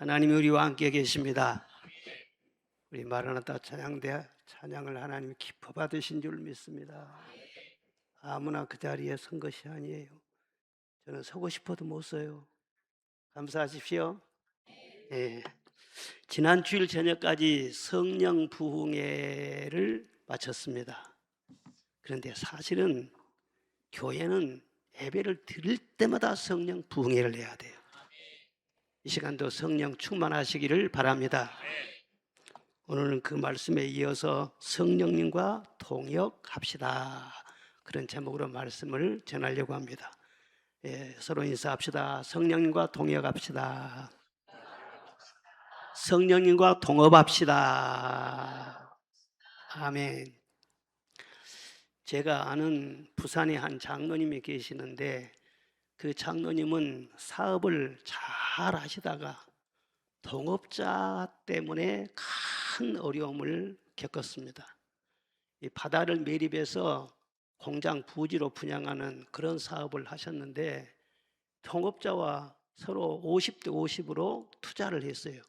하나님이 우리와 함께 계십니다. 우리 마라나타 찬양대 찬양을 하나님이 기뻐 받으신 줄 믿습니다. 아무나 그 자리에 선 것이 아니에요. 저는 서고 싶어도 못 서요. 감사하십시오. 예. 지난 주일 저녁까지 성령 부흥회를 마쳤습니다. 그런데 사실은 교회는 예배를 드릴 때마다 성령 부흥회를 해야 돼요. 이 시간도 성령 충만하시기를 바랍니다. 오늘은 그 말씀에 이어서 성령님과 동역합시다, 그런 제목으로 말씀을 전하려고 합니다. 서로 인사합시다. 성령님과 동역합시다. 성령님과 동업합시다. 아멘. 제가 아는 부산에 한 장로님이 계시는데 그 장로님은 사업을 잘 하시다가 동업자 때문에 큰 어려움을 겪었습니다. 이 바다를 매립해서 공장 부지로 분양하는 그런 사업을 하셨는데 동업자와 서로 50대 50으로 투자를 했어요.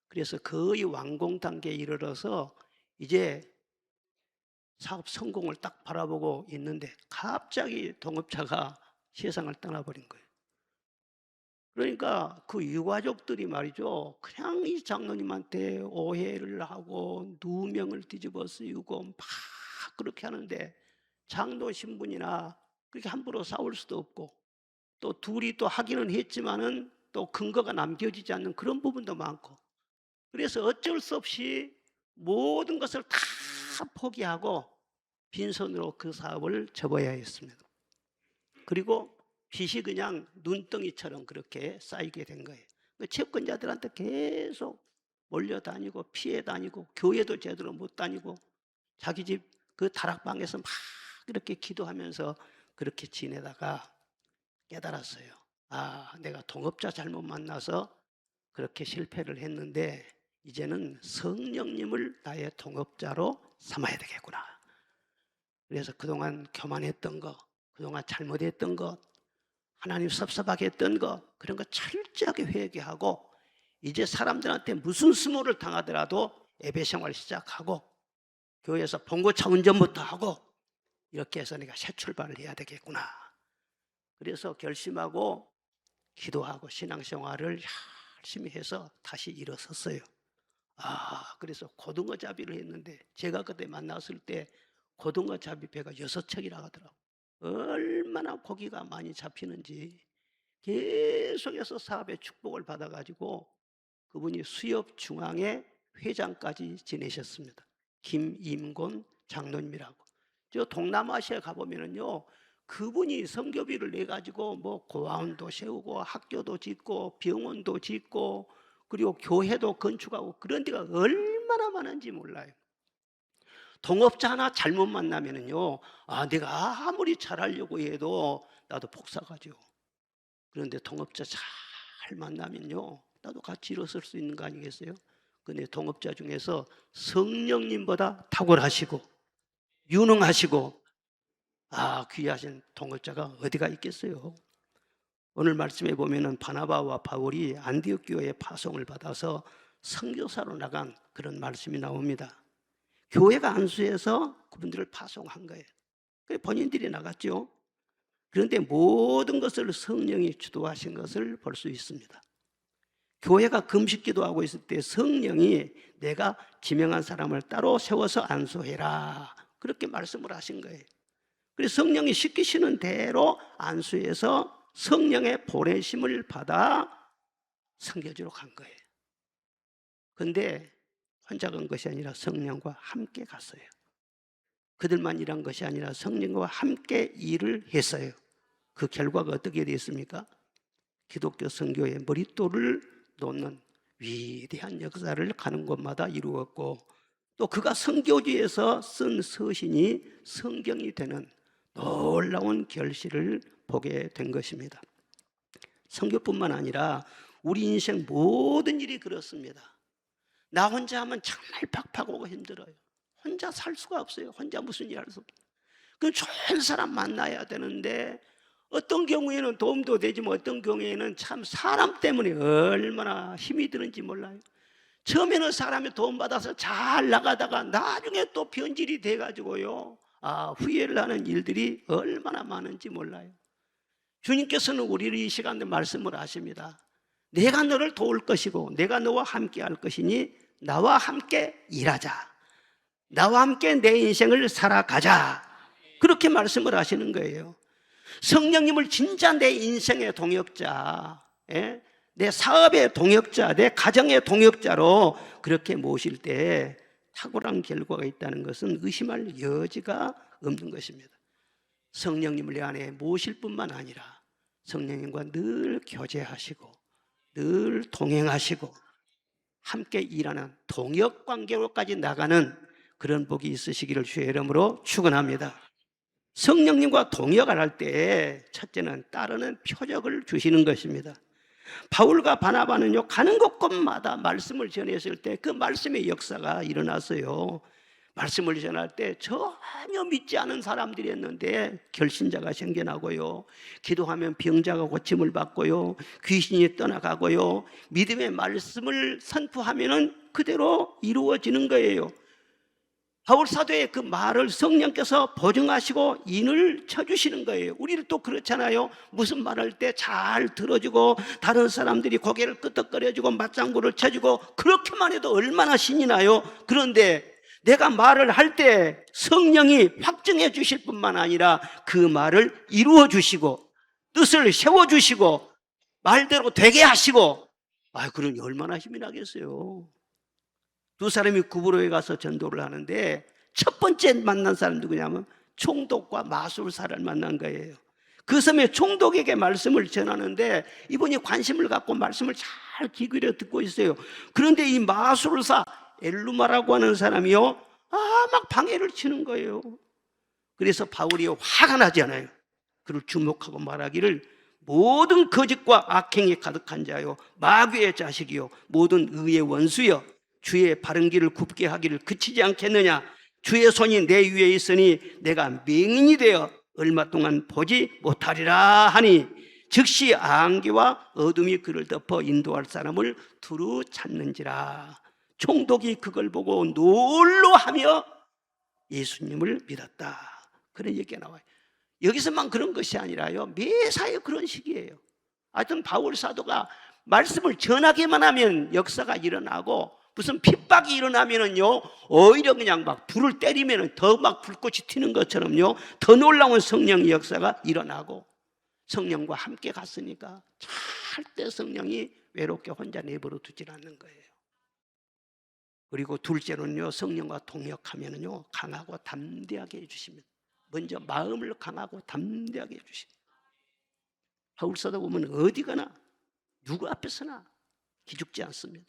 그래서 거의 완공 단계에 이르러서 이제 사업 성공을 딱 바라보고 있는데 갑자기 동업자가 세상을 떠나버린 거예요. 그러니까 그 유가족들이 말이죠, 그냥 이 장로님한테 오해를 하고 누명을 뒤집어 쓰이고 막 그렇게 하는데 장로 신분이나 그렇게 함부로 싸울 수도 없고 또 둘이 또 하기는 했지만은 또 근거가 남겨지지 않는 그런 부분도 많고, 그래서 어쩔 수 없이 모든 것을 다 포기하고 빈손으로 그 사업을 접어야 했습니다. 그리고 빚이 그냥 눈덩이처럼 그렇게 쌓이게 된 거예요. 채권자들한테 계속 몰려다니고 피해 다니고 교회도 제대로 못 다니고 자기 집 그 다락방에서 막 이렇게 기도하면서 그렇게 지내다가 깨달았어요. 아, 내가 동업자 잘못 만나서 그렇게 실패를 했는데 이제는 성령님을 나의 동업자로 삼아야 되겠구나. 그래서 그동안 교만했던 거, 그동안 잘못했던 것, 하나님 섭섭하게 했던 거, 그런 거 철저하게 회개하고 이제 사람들한테 무슨 수모를 당하더라도 예배 생활 시작하고 교회에서 봉고차 운전부터 하고 이렇게 해서 내가 새 출발을 해야 되겠구나. 그래서 결심하고 기도하고 신앙생활을 열심히 해서 다시 일어섰어요. 그래서 고등어 잡이를 했는데 제가 그때 만났을 때 고등어 잡이 배가 6척이라 하더라고요. 얼마나 고기가 많이 잡히는지 계속해서 사업의 축복을 받아가지고 그분이 수협중앙회 회장까지 지내셨습니다. 김임곤 장로님이라고. 저 동남아시아에 가보면은요, 그분이 선교비를 내가지고 뭐 고아원도 세우고 학교도 짓고 병원도 짓고 그리고 교회도 건축하고 그런 데가 얼마나 많은지 몰라요. 동업자 하나 잘못 만나면은요, 내가 아무리 잘하려고 해도 나도 폭삭하죠. 그런데 동업자 잘 만나면요, 나도 같이 일어설 수 있는 거 아니겠어요? 근데 동업자 중에서 성령님보다 탁월하시고 유능하시고 귀하신 동업자가 어디가 있겠어요? 오늘 말씀에 보면은 바나바와 바울이 안디옥 교회에 파송을 받아서 선교사로 나간 그런 말씀이 나옵니다. 교회가 안수해서 그분들을 파송한 거예요. 그래서 본인들이 나갔죠. 그런데 모든 것을 성령이 주도하신 것을 볼 수 있습니다. 교회가 금식 기도하고 있을 때 성령이 내가 지명한 사람을 따로 세워서 안수해라, 그렇게 말씀을 하신 거예요. 그래서 성령이 시키시는 대로 안수해서 성령의 보내심을 받아 선교지로 간 거예요. 그런데 혼자 간 것이 아니라 성령과 함께 갔어요. 그들만 일한 것이 아니라 성령과 함께 일을 했어요. 그 결과가 어떻게 됐습니까? 기독교 선교의 머릿돌을 놓는 위대한 역사를 가는 곳마다 이루었고, 또 그가 선교지에서 쓴 서신이 성경이 되는 놀라운 결실을 보게 된 것입니다. 선교뿐만 아니라 우리 인생 모든 일이 그렇습니다. 나 혼자 하면 정말 팍팍하고 힘들어요. 혼자 살 수가 없어요. 혼자 무슨 일 할 수 없어요. 그 좋은 사람 만나야 되는데 어떤 경우에는 도움도 되지만 어떤 경우에는 참 사람 때문에 얼마나 힘이 드는지 몰라요. 처음에는 사람이 도움받아서 잘 나가다가 나중에 또 변질이 돼가지고요, 후회를 하는 일들이 얼마나 많은지 몰라요. 주님께서는 우리를 이 시간에 말씀을 하십니다. 내가 너를 도울 것이고 내가 너와 함께 할 것이니 나와 함께 일하자. 나와 함께 내 인생을 살아가자. 그렇게 말씀을 하시는 거예요. 성령님을 진짜 내 인생의 동역자, 내 사업의 동역자, 내 가정의 동역자로 그렇게 모실 때 탁월한 결과가 있다는 것은 의심할 여지가 없는 것입니다. 성령님을 내 안에 모실 뿐만 아니라 성령님과 늘 교제하시고 늘 동행하시고 함께 일하는 동역 관계로까지 나가는 그런 복이 있으시기를 주의 이름으로 축원합니다. 성령님과 동역을 할 때 첫째는 따르는 표적을 주시는 것입니다. 바울과 바나바는요, 가는 곳곳마다 말씀을 전했을 때 그 말씀의 역사가 일어났어요. 말씀을 전할 때 전혀 믿지 않은 사람들이었는데 결신자가 생겨나고요, 기도하면 병자가 고침을 받고요, 귀신이 떠나가고요, 믿음의 말씀을 선포하면 그대로 이루어지는 거예요. 바울 사도의 그 말을 성령께서 보증하시고 인을 쳐주시는 거예요. 우리를 또 그렇잖아요. 무슨 말할 때 잘 들어주고 다른 사람들이 고개를 끄덕거려주고 맞장구를 쳐주고 그렇게만 해도 얼마나 신이 나요. 그런데 내가 말을 할 때 성령이 확증해 주실 뿐만 아니라 그 말을 이루어 주시고 뜻을 세워 주시고 말대로 되게 하시고, 그러니 얼마나 힘이 나겠어요. 두 사람이 구부로에 가서 전도를 하는데 첫 번째 만난 사람 누구냐면 총독과 마술사를 만난 거예요. 그 섬에 총독에게 말씀을 전하는데 이분이 관심을 갖고 말씀을 잘 귀 기울여 듣고 있어요. 그런데 이 마술사 엘루마라고 하는 사람이요, 막 방해를 치는 거예요. 그래서 바울이 화가 나지 않아요. 그를 주목하고 말하기를, 모든 거짓과 악행이 가득한 자요, 마귀의 자식이요, 모든 의의 원수여, 주의 바른 길을 굽게 하기를 그치지 않겠느냐. 주의 손이 내 위에 있으니 내가 맹인이 되어 얼마 동안 보지 못하리라 하니, 즉시 안개와 어둠이 그를 덮어 인도할 사람을 두루 찾는지라. 총독이 그걸 보고 놀라하며 예수님을 믿었다. 그런 얘기가 나와요. 여기서만 그런 것이 아니라요, 매사에 그런 식이에요. 하여튼 바울 사도가 말씀을 전하기만 하면 역사가 일어나고, 무슨 핍박이 일어나면은요, 오히려 그냥 막 불을 때리면은 더 막 불꽃이 튀는 것처럼요, 더 놀라운 성령의 역사가 일어나고, 성령과 함께 갔으니까 절대 성령이 외롭게 혼자 내버려 두질 않는 거예요. 그리고 둘째로는요, 성령과 동역하면은요, 강하고 담대하게 해주십니다. 먼저 마음을 강하고 담대하게 해주십니다. 바울 사도 보면 어디 가나 누구 앞에서나 기죽지 않습니다.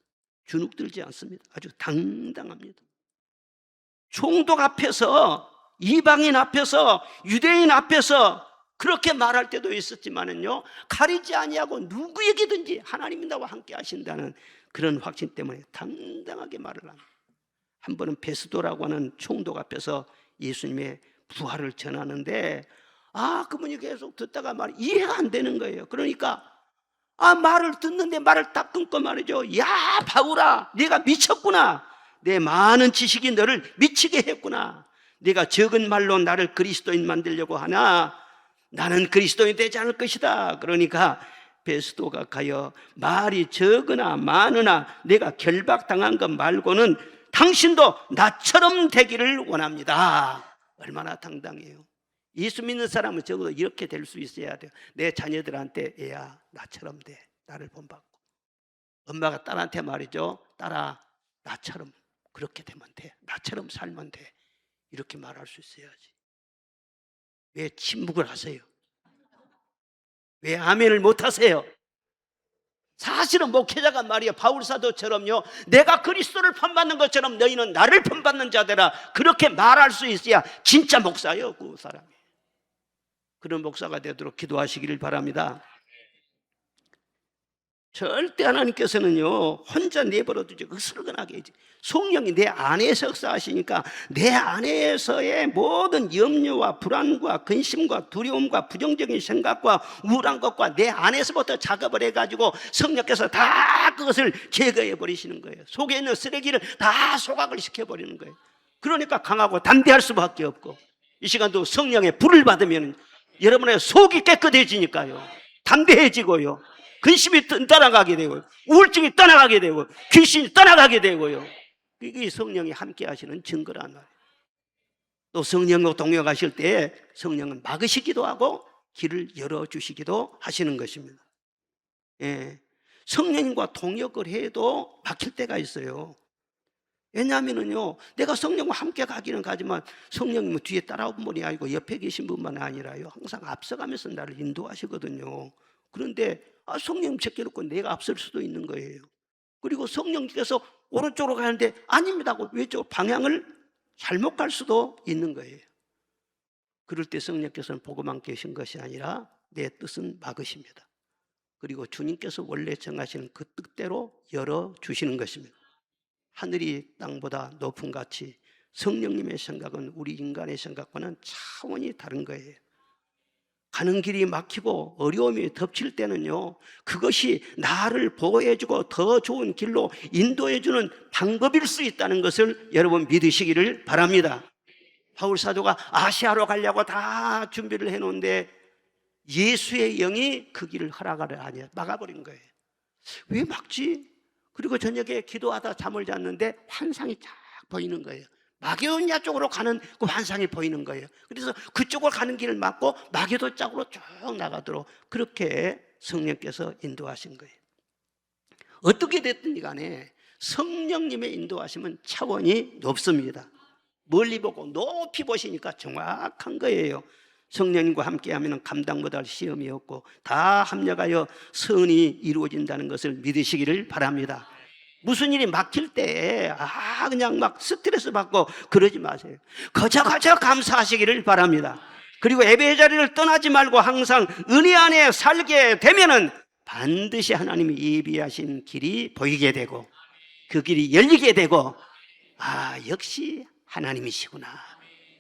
주눅들지 않습니다. 아주 당당합니다. 총독 앞에서, 이방인 앞에서, 유대인 앞에서 그렇게 말할 때도 있었지만은요, 가리지 아니하고 누구에게든지 하나님이 나와 함께 하신다는 그런 확신 때문에 당당하게 말을 합니다. 한 번은 베스도라고 하는 총독 앞에서 예수님의 부활을 전하는데, 그분이 계속 듣다가 이해가 안 되는 거예요. 그러니까 말을 듣는데 말을 딱 끊고 말이죠. 야, 바울아, 네가 미쳤구나. 내 많은 지식이 너를 미치게 했구나. 네가 적은 말로 나를 그리스도인 만들려고 하나 나는 그리스도인이 되지 않을 것이다. 그러니까 베스도가 가여, 말이 적으나 많으나 내가 결박당한 것 말고는 당신도 나처럼 되기를 원합니다. 얼마나 당당해요. 예수 믿는 사람은 적어도 이렇게 될 수 있어야 돼요. 내 자녀들한테, 애야, 나처럼 돼. 나를 본받고. 엄마가 딸한테 말이죠. 딸아, 나처럼 그렇게 되면 돼. 나처럼 살면 돼. 이렇게 말할 수 있어야지. 왜 침묵을 하세요? 왜 아멘을 못 하세요? 사실은 목회자가 말이야, 바울 사도처럼요, 내가 그리스도를 본받는 것처럼 너희는 나를 본받는 자들아, 그렇게 말할 수 있어야 진짜 목사예요, 그 사람이. 그런 목사가 되도록 기도하시기를 바랍니다. 절대 하나님께서는요 혼자 내버려 두지 으스러나게 해지. 성령이 내 안에서 역사하시니까 내 안에서의 모든 염려와 불안과 근심과 두려움과 부정적인 생각과 우울한 것과 내 안에서부터 작업을 해가지고 성령께서 다 그것을 제거해 버리시는 거예요. 속에 있는 쓰레기를 다 소각을 시켜버리는 거예요. 그러니까 강하고 담대할 수밖에 없고, 이 시간도 성령의 불을 받으면 여러분의 속이 깨끗해지니까요, 담대해지고요, 근심이 떠나가게 되고요, 우울증이 떠나가게 되고 귀신이 떠나가게 되고요. 이게 성령이 함께 하시는 증거란 말이에요. 또 성령과 동역하실 때 성령은 막으시기도 하고 길을 열어주시기도 하시는 것입니다. 예. 성령님과 동역을 해도 막힐 때가 있어요. 왜냐하면요, 내가 성령과 함께 가기는 가지만 성령님은 뒤에 따라온 분이 아니고 옆에 계신 분만 아니라요, 항상 앞서가면서 나를 인도하시거든요. 그런데 성령님 제껴놓고 내가 앞설 수도 있는 거예요. 그리고 성령님께서 오른쪽으로 가는데 아닙니다 하고 왼쪽 방향을 잘못 갈 수도 있는 거예요. 그럴 때 성령께서는 보고만 계신 것이 아니라 내 뜻은 막으십니다. 그리고 주님께서 원래 정하시는 그 뜻대로 열어주시는 것입니다. 하늘이 땅보다 높은 같이 성령님의 생각은 우리 인간의 생각과는 차원이 다른 거예요. 가는 길이 막히고 어려움이 덮칠 때는요, 그것이 나를 보호해주고 더 좋은 길로 인도해주는 방법일 수 있다는 것을 여러분 믿으시기를 바랍니다. 바울 사도가 아시아로 가려고 다 준비를 해놓은데 예수의 영이 그 길을 허락하려 하니 막아버린 거예요. 왜 막지? 그리고 저녁에 기도하다 잠을 잤는데 환상이 쫙 보이는 거예요. 마게도냐 쪽으로 가는 그 환상이 보이는 거예요. 그래서 그쪽으로 가는 길을 막고 마게도 쪽으로 쭉 나가도록 그렇게 성령께서 인도하신 거예요. 어떻게 됐든지 간에 성령님의 인도하심은 차원이 높습니다. 멀리 보고 높이 보시니까 정확한 거예요. 성령님과 함께하면 감당 못할 시험이 없고 다 합력하여 선이 이루어진다는 것을 믿으시기를 바랍니다. 무슨 일이 막힐 때 그냥 막 스트레스 받고 그러지 마세요. 거저 감사하시기를 바랍니다. 그리고 예배의 자리를 떠나지 말고 항상 은혜 안에 살게 되면은 반드시 하나님이 예비하신 길이 보이게 되고 그 길이 열리게 되고 역시 하나님이시구나,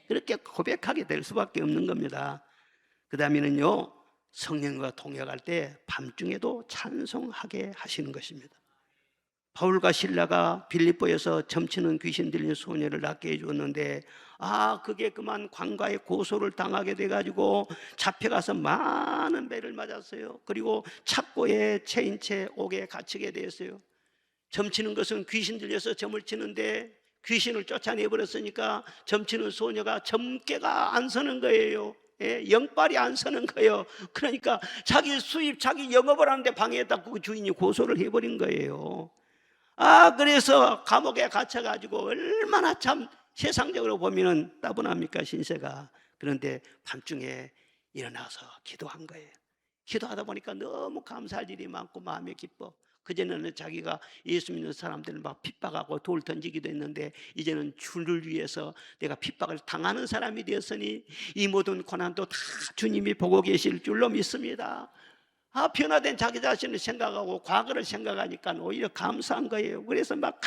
그렇게 고백하게 될 수밖에 없는 겁니다. 그 다음에는요, 성령과 동역할 때 밤중에도 찬송하게 하시는 것입니다. 바울과 실라가 빌립보에서 점치는 귀신 들린 소녀를 낫게 해줬는데 그게 그만 관과의 고소를 당하게 돼가지고 잡혀가서 많은 배를 맞았어요. 그리고 착고에 채인 채 옥에 갇히게 되었어요. 점치는 것은 귀신 들려서 점을 치는데 귀신을 쫓아내버렸으니까 점치는 소녀가 점괘가 안 서는 거예요. 영빨이 안 서는 거예요. 그러니까 자기 수입, 자기 영업을 하는데 방해했다 그 주인이 고소를 해버린 거예요. 그래서 감옥에 갇혀가지고 얼마나 참 세상적으로 보면은 따분합니까, 신세가. 그런데 밤중에 일어나서 기도한 거예요. 기도하다 보니까 너무 감사할 일이 많고 마음이 기뻐. 그전에는 자기가 예수 믿는 사람들을 막 핍박하고 돌 던지기도 했는데 이제는 주를 위해서 내가 핍박을 당하는 사람이 되었으니 이 모든 고난도 다 주님이 보고 계실 줄로 믿습니다. 변화된 자기 자신을 생각하고 과거를 생각하니까 오히려 감사한 거예요. 그래서 막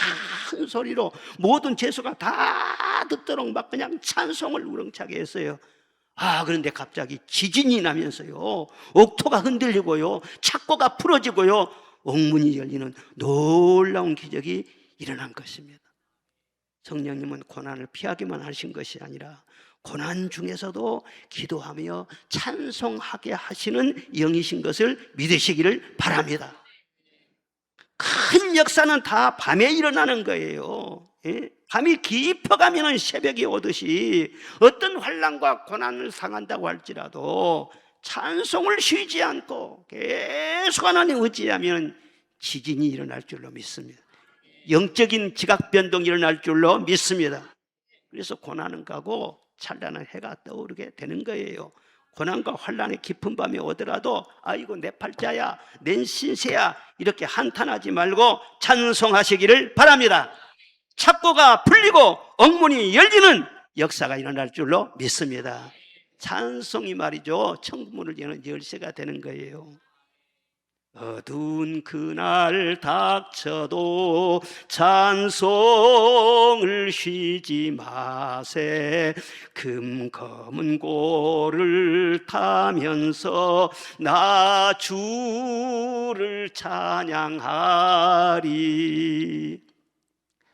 큰 소리로 모든 죄수가 다 듣도록 막 그냥 찬송을 우렁차게 했어요. 그런데 갑자기 지진이 나면서요, 옥토가 흔들리고요, 착고가 풀어지고요, 옥문이 열리는 놀라운 기적이 일어난 것입니다. 성령님은 고난을 피하기만 하신 것이 아니라 고난 중에서도 기도하며 찬송하게 하시는 영이신 것을 믿으시기를 바랍니다. 큰 역사는 다 밤에 일어나는 거예요. 밤이 깊어가면 새벽이 오듯이 어떤 환난과 고난을 당한다고 할지라도 찬송을 쉬지 않고 계속 하나님 의지하면 지진이 일어날 줄로 믿습니다. 영적인 지각 변동이 일어날 줄로 믿습니다. 그래서 고난은 가고 찬란한 해가 떠오르게 되는 거예요. 고난과 환난의 깊은 밤이 오더라도 아이고 내 팔자야, 내 신세야, 이렇게 한탄하지 말고 찬송하시기를 바랍니다. 착고가 풀리고 옥문이 열리는 역사가 일어날 줄로 믿습니다. 찬송이 말이죠, 천국문을 여는 열쇠가 되는 거예요. 어두운 그날 닥쳐도 찬송을 쉬지 마세. 금검은 고를 타면서 나 주를 찬양하리.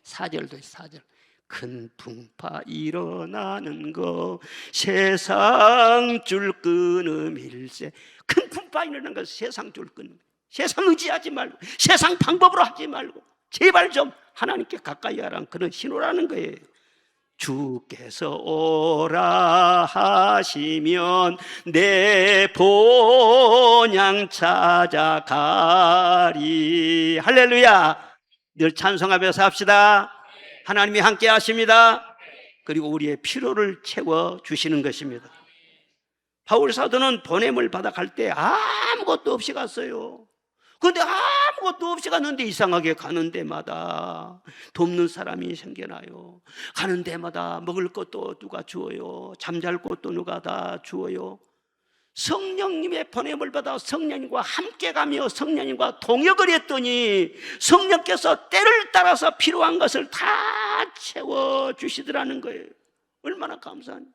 4절도 4절. 큰 풍파 일어나는 거 세상 줄 끊음일세. 큰 풍파 일어나는 거 세상 줄 끊음. 세상 의지하지 말고 세상 방법으로 하지 말고 제발 좀 하나님께 가까이 하라는 그런 신호라는 거예요. 주께서 오라 하시면 내 본향 찾아가리. 할렐루야. 늘 찬송하면서 합시다. 하나님이 함께 하십니다. 그리고 우리의 필요를 채워주시는 것입니다. 바울 사도는 보냄을 받아 갈 때 아무것도 없이 갔어요. 그런데 아무것도 없이 갔는데 이상하게 가는 데마다 돕는 사람이 생겨나요. 가는 데마다 먹을 것도 누가 주어요. 잠잘 곳도 누가 다 주어요. 성령님의 보냄을 받아 성령님과 함께 가며 성령님과 동역을 했더니 성령께서 때를 따라서 필요한 것을 다 채워주시더라는 거예요. 얼마나 감사하니.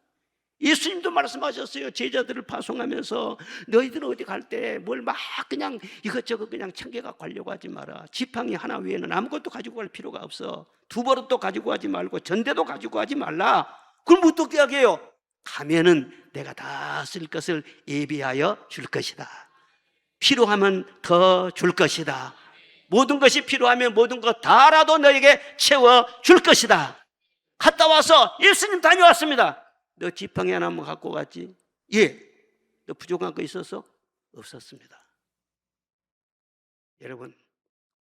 예수님도 말씀하셨어요. 제자들을 파송하면서 너희들 어디 갈 때 뭘 막 그냥 이것저것 그냥 챙겨가 가려고 하지 마라. 지팡이 하나 외에는 아무것도 가지고 갈 필요가 없어. 두 버릇도 가지고 가지 말고 전대도 가지고 가지 말라. 그럼 어떻게 하게요? 가면은 내가 다 쓸 것을 예비하여 줄 것이다. 필요하면 더 줄 것이다. 모든 것이 필요하면 모든 것 다라도 너에게 채워 줄 것이다. 갔다 와서 예수님 다녀왔습니다. 너 지팡이 하나만 갖고 갔지? 예. 너 부족한 거 있었어? 없었습니다. 여러분,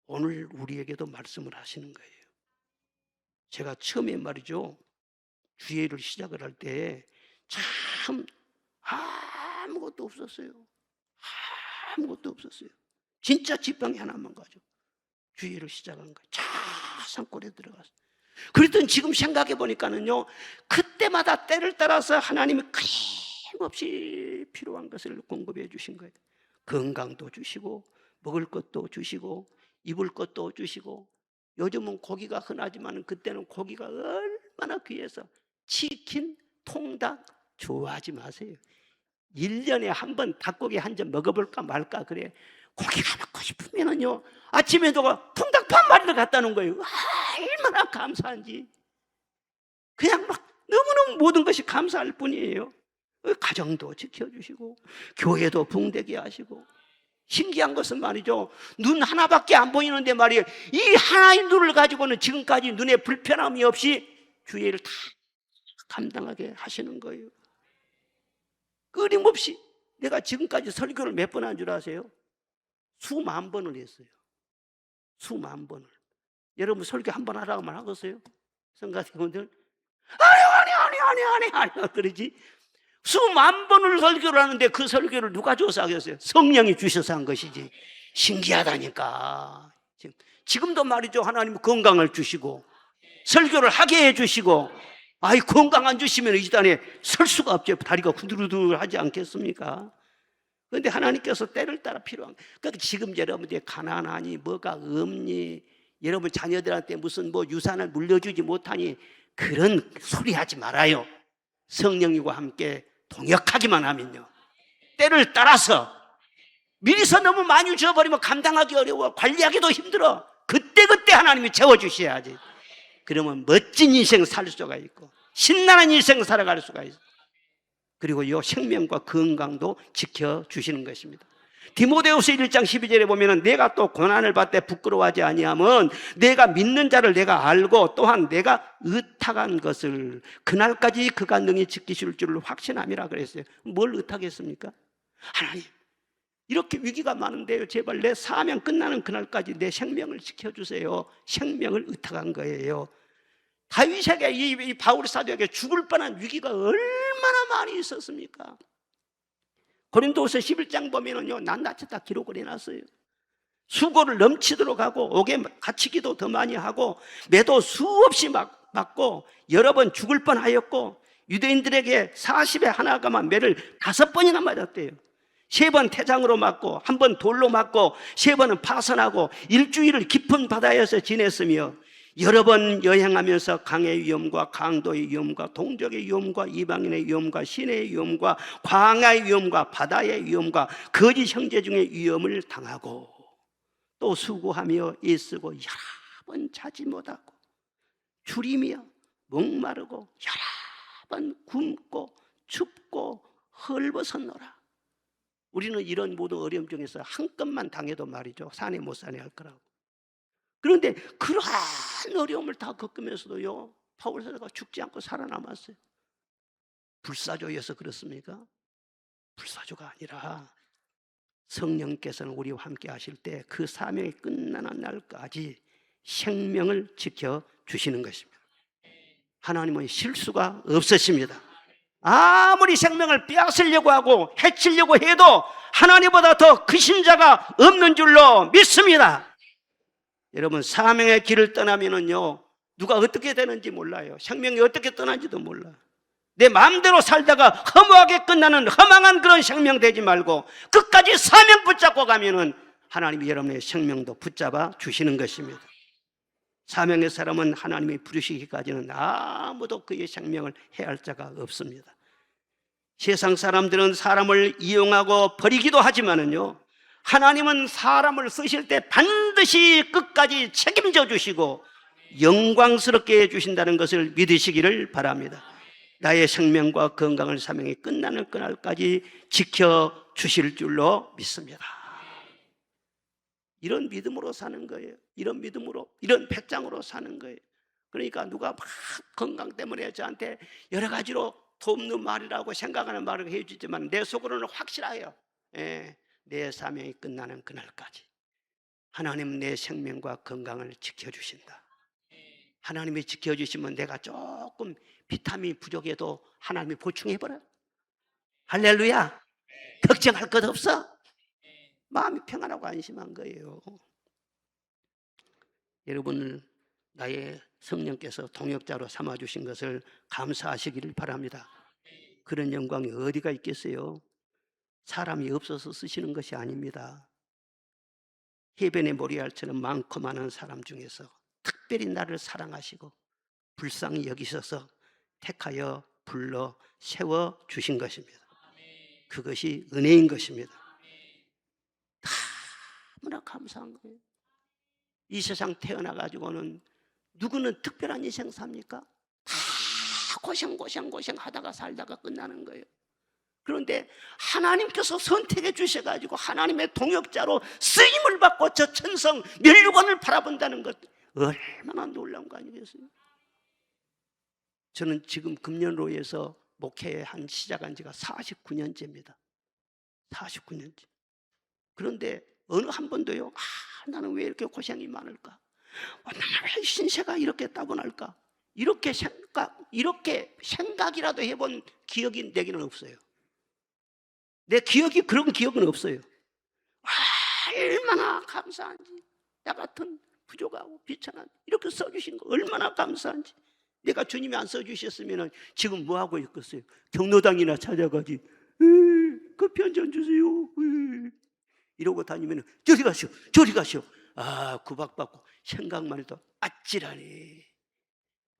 오늘 우리에게도 말씀을 하시는 거예요. 제가 처음에 말이죠, 주일을 시작을 할 때 참 아무것도 없었어요. 아무것도 없었어요. 진짜 지팡이 하나만 가지고 주일을 시작한 거예요. 차 산골에 들어갔어요. 그랬더니 지금 생각해 보니까는요, 그때마다 때를 따라서 하나님이 끊임없이 필요한 것을 공급해 주신 거예요. 건강도 주시고 먹을 것도 주시고 입을 것도 주시고. 요즘은 고기가 흔하지만 그때는 고기가 얼마나 귀해서 치킨, 통닭 좋아하지 마세요. 1년에 한 번 닭고기 한 점 먹어볼까 말까 그래. 고기가 먹고 싶으면은요, 아침에 누가 통닭 반 마리를 갖다 놓은 거예요. 얼마나 감사한지. 그냥 막 너무너무 모든 것이 감사할 뿐이에요. 가정도 지켜주시고 교회도 붕대게 하시고. 신기한 것은 말이죠, 눈 하나밖에 안 보이는데 말이에요, 이 하나의 눈을 가지고는 지금까지 눈에 불편함이 없이 주의를 다 감당하게 하시는 거예요. 끊임없이. 내가 지금까지 설교를 몇 번 한 줄 아세요? 수만 번을 했어요. 수만 번을. 여러분 설교 한 번 하라고 하겠어요? 성가대원들 아니 그러지. 수만 번을 설교를 하는데 그 설교를 누가 줘서 하겠어요? 성령이 주셔서 한 것이지. 신기하다니까. 지금도 말이죠, 하나님은 건강을 주시고 설교를 하게 해주시고. 아이, 건강 안 주시면 이 집안에 설 수가 없죠. 다리가 후들후들하지 않겠습니까? 그런데 하나님께서 때를 따라 필요한. 그러니까 지금 여러분들이 가난하니 뭐가 없니, 여러분 자녀들한테 무슨 뭐 유산을 물려주지 못하니 그런 소리 하지 말아요. 성령님과 함께 동역하기만 하면요, 때를 따라서. 미리서 너무 많이 줘버리면 감당하기 어려워. 관리하기도 힘들어. 그때그때 하나님이 채워주셔야지. 그러면 멋진 인생 살 수가 있고 신나는 인생 살아갈 수가 있어. 그리고 이 생명과 건강도 지켜주시는 것입니다. 디모데후서 1장 12절에 보면은 내가 또 고난을 받되 부끄러워하지 아니하면 내가 믿는 자를 내가 알고 또한 내가 의탁한 것을 그날까지 그가 능히 지키실 줄을 확신함이라 그랬어요. 뭘 의탁했습니까? 하나님, 이렇게 위기가 많은데요, 제발 내 사명 끝나는 그날까지 내 생명을 지켜주세요. 생명을 의탁한 거예요. 다윗에게, 이 바울 사도에게 죽을 뻔한 위기가 얼마나 많이 있었습니까? 고린도후서 11장 보면은요, 낱낱이 다 기록을 해놨어요. 수고를 넘치도록 하고 옥에 갇히기도 더 많이 하고 매도 수없이 맞고 여러 번 죽을 뻔하였고 유대인들에게 40에 하나가만 매를 5번이나 맞았대요. 3번 태장으로 맞고 1번 돌로 맞고 3번은 파선하고 일주일을 깊은 바다에서 지냈으며 여러 번 여행하면서 강의 위험과 강도의 위험과 동족의 위험과 이방인의 위험과 신의 위험과 광야의 위험과 바다의 위험과 거짓 형제 중의 위험을 당하고 또 수고하며 애쓰고 여러 번 자지 못하고 줄이며 목마르고 여러 번 굶고 춥고 헐벗었노라. 우리는 이런 모든 어려움 중에서 한 건만 당해도 말이죠, 사내 못 사내 할 거라고. 그런데 그러한 어려움을 다 겪으면서도요, 바울 사도가 죽지 않고 살아남았어요. 불사조여서 그렇습니까? 불사조가 아니라 성령께서는 우리와 함께 하실 때 그 사명이 끝나는 날까지 생명을 지켜주시는 것입니다. 하나님은 실수가 없으십니다. 아무리 생명을 빼앗으려고 하고 해치려고 해도 하나님보다 더 크신 자가 없는 줄로 믿습니다. 여러분, 사명의 길을 떠나면은요, 누가 어떻게 되는지 몰라요. 생명이 어떻게 떠난지도 몰라요. 내 마음대로 살다가 허무하게 끝나는 허망한 그런 생명 되지 말고 끝까지 사명 붙잡고 가면은 하나님이 여러분의 생명도 붙잡아 주시는 것입니다. 사명의 사람은 하나님이 부르시기까지는 아무도 그의 생명을 해할 자가 없습니다. 세상 사람들은 사람을 이용하고 버리기도 하지만은요, 하나님은 사람을 쓰실 때 반드시 끝까지 책임져 주시고 영광스럽게 해주신다는 것을 믿으시기를 바랍니다. 나의 생명과 건강을 사명이 끝나는 그날까지 지켜주실 줄로 믿습니다. 이런 믿음으로 사는 거예요. 이런 믿음으로, 이런 배짱으로 사는 거예요. 그러니까 누가 막 건강 때문에 저한테 여러 가지로 돕는 말이라고 생각하는 말을 해주지만 내 속으로는 확실해요. 내 사명이 끝나는 그날까지 하나님은 내 생명과 건강을 지켜주신다. 하나님이 지켜주시면 내가 조금 비타민 부족해도 하나님이 보충해버려. 할렐루야. 걱정할 것 없어. 마음이 평안하고 안심한 거예요. 여러분을 나의 성령께서 동역자로 삼아주신 것을 감사하시기를 바랍니다. 그런 영광이 어디가 있겠어요? 사람이 없어서 쓰시는 것이 아닙니다. 해변의 모리알처럼 많고 많은 사람 중에서 특별히 나를 사랑하시고 불쌍히 여기셔서 택하여 불러 세워주신 것입니다. 그것이 은혜인 것입니다. 너무나 감사한 거예요. 이 세상 태어나가지고는 누구는 특별한 인생 삽니까? 다 고생 하다가 살다가 끝나는 거예요. 그런데 하나님께서 선택해 주셔가지고 하나님의 동역자로 쓰임을 받고 저 천성 멸류관을 바라본다는 것, 얼마나 놀라운 거 아니겠어요? 저는 지금 금년로에서 목회한 시작한 지가 49년째입니다. 49년째. 그런데 어느 한 번도요, 나는 왜 이렇게 고생이 많을까? 나는 왜 신세가 이렇게 따분할까? 이렇게 생각이라도 해본 기억이 내게는 없어요. 내 기억이 그런 기억은 없어요. 얼마나 감사한지. 나 같은 부족하고 비천한 이렇게 써주신 거 얼마나 감사한지. 내가 주님이 안 써주셨으면 지금 뭐하고 있겠어요? 경로당이나 찾아가지. 커피 한 잔 주세요. 이러고 다니면 저리 가시오, 저리 가시오. 구박받고 생각만 해도 아찔하네.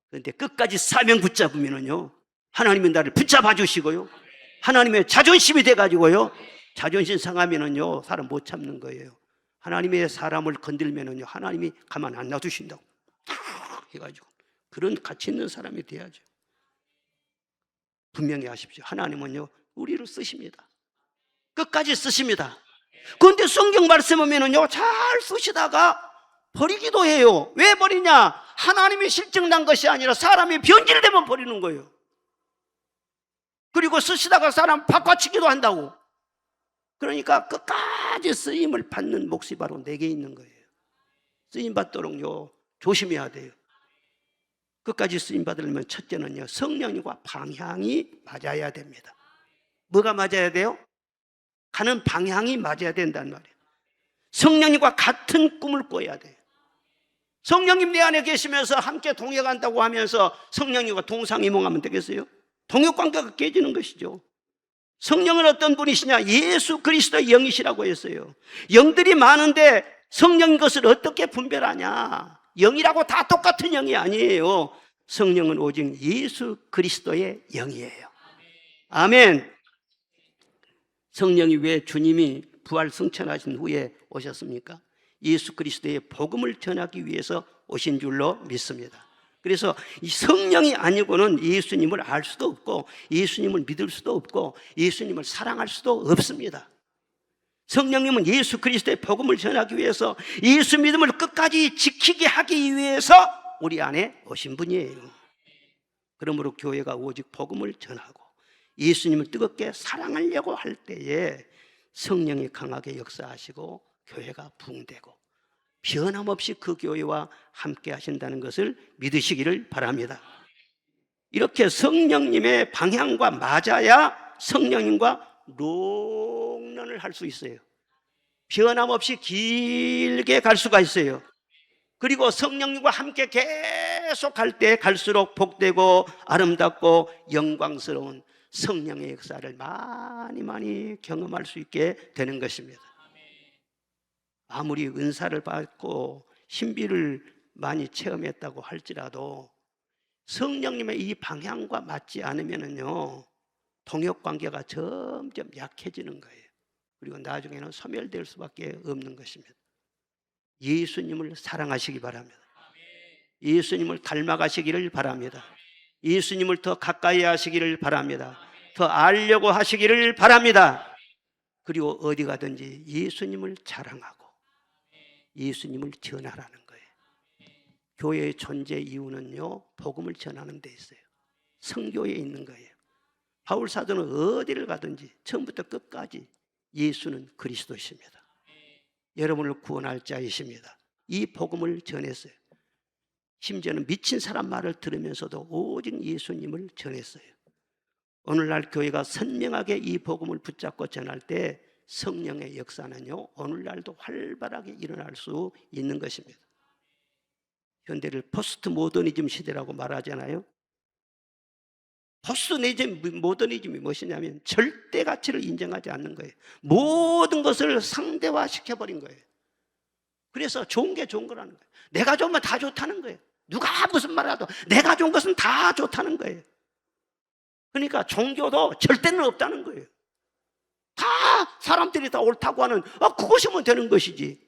그런데 끝까지 사명 붙잡으면요, 하나님이 나를 붙잡아 주시고요, 하나님의 자존심이 돼가지고요, 자존심 상하면은요 사람 못 참는 거예요. 하나님의 사람을 건들면은요 하나님이 가만 안 놔두신다고 해가지고 그런 가치 있는 사람이 돼야죠. 분명히 하십시오. 하나님은요 우리를 쓰십니다. 끝까지 쓰십니다. 그런데 성경 말씀 보면은요 잘 쓰시다가 버리기도 해요. 왜 버리냐? 하나님이 실증난 것이 아니라 사람이 변질되면 버리는 거예요. 그리고 쓰시다가 사람 바꿔치기도 한다고. 그러니까 끝까지 쓰임을 받는 몫이 바로 내게 있는 거예요. 쓰임 받도록요 조심해야 돼요. 끝까지 쓰임 받으려면 첫째는요 성령님과 방향이 맞아야 됩니다. 뭐가 맞아야 돼요? 가는 방향이 맞아야 된다는 말이에요. 성령님과 같은 꿈을 꿔야 돼요. 성령님 내 안에 계시면서 함께 동역한다고 하면서 성령님과 동상이몽하면 되겠어요? 동역관계가 깨지는 것이죠. 성령은 어떤 분이시냐? 예수 그리스도의 영이시라고 했어요. 영들이 많은데 성령인 것을 어떻게 분별하냐? 영이라고 다 똑같은 영이 아니에요. 성령은 오직 예수 그리스도의 영이에요. 아멘. 성령이 왜 주님이 부활 승천하신 후에 오셨습니까? 예수 그리스도의 복음을 전하기 위해서 오신 줄로 믿습니다. 그래서 이 성령이 아니고는 예수님을 알 수도 없고 예수님을 믿을 수도 없고 예수님을 사랑할 수도 없습니다. 성령님은 예수 그리스도의 복음을 전하기 위해서 예수 믿음을 끝까지 지키게 하기 위해서 우리 안에 오신 분이에요. 그러므로 교회가 오직 복음을 전하고 예수님을 뜨겁게 사랑하려고 할 때에 성령이 강하게 역사하시고 교회가 부흥되고 변함없이 그 교회와 함께 하신다는 것을 믿으시기를 바랍니다. 이렇게 성령님의 방향과 맞아야 성령님과 롱런을 할 수 있어요. 변함없이 길게 갈 수가 있어요. 그리고 성령님과 함께 계속 갈 때 갈수록 복되고 아름답고 영광스러운 성령의 역사를 많이 경험할 수 있게 되는 것입니다. 아무리 은사를 받고 신비를 많이 체험했다고 할지라도 성령님의 이 방향과 맞지 않으면요 동역관계가 점점 약해지는 거예요. 그리고 나중에는 소멸될 수밖에 없는 것입니다. 예수님을 사랑하시기 바랍니다. 예수님을 닮아가시기를 바랍니다. 예수님을 더 가까이 하시기를 바랍니다. 더 알려고 하시기를 바랍니다. 그리고 어디 가든지 예수님을 자랑하고 예수님을 전하라는 거예요. 교회의 존재 이유는요 복음을 전하는 데 있어요. 성교에 있는 거예요. 바울 사도는 어디를 가든지 처음부터 끝까지 예수는 그리스도십니다. 여러분을 구원할 자이십니다. 이 복음을 전했어요. 심지어는 미친 사람 말을 들으면서도 오직 예수님을 전했어요. 오늘날 교회가 선명하게 이 복음을 붙잡고 전할 때 성령의 역사는요 오늘날도 활발하게 일어날 수 있는 것입니다. 현대를 포스트 모더니즘 시대라고 말하잖아요. 포스트 모더니즘이 무엇이냐면 절대 가치를 인정하지 않는 거예요. 모든 것을 상대화시켜버린 거예요. 그래서 좋은 게 좋은 거라는 거예요. 내가 좋으면 다 좋다는 거예요. 누가 무슨 말을 하도 내가 좋은 것은 다 좋다는 거예요. 그러니까 종교도 절대는 없다는 거예요. 다 사람들이 다 옳다고 하는 그것이면 되는 것이지.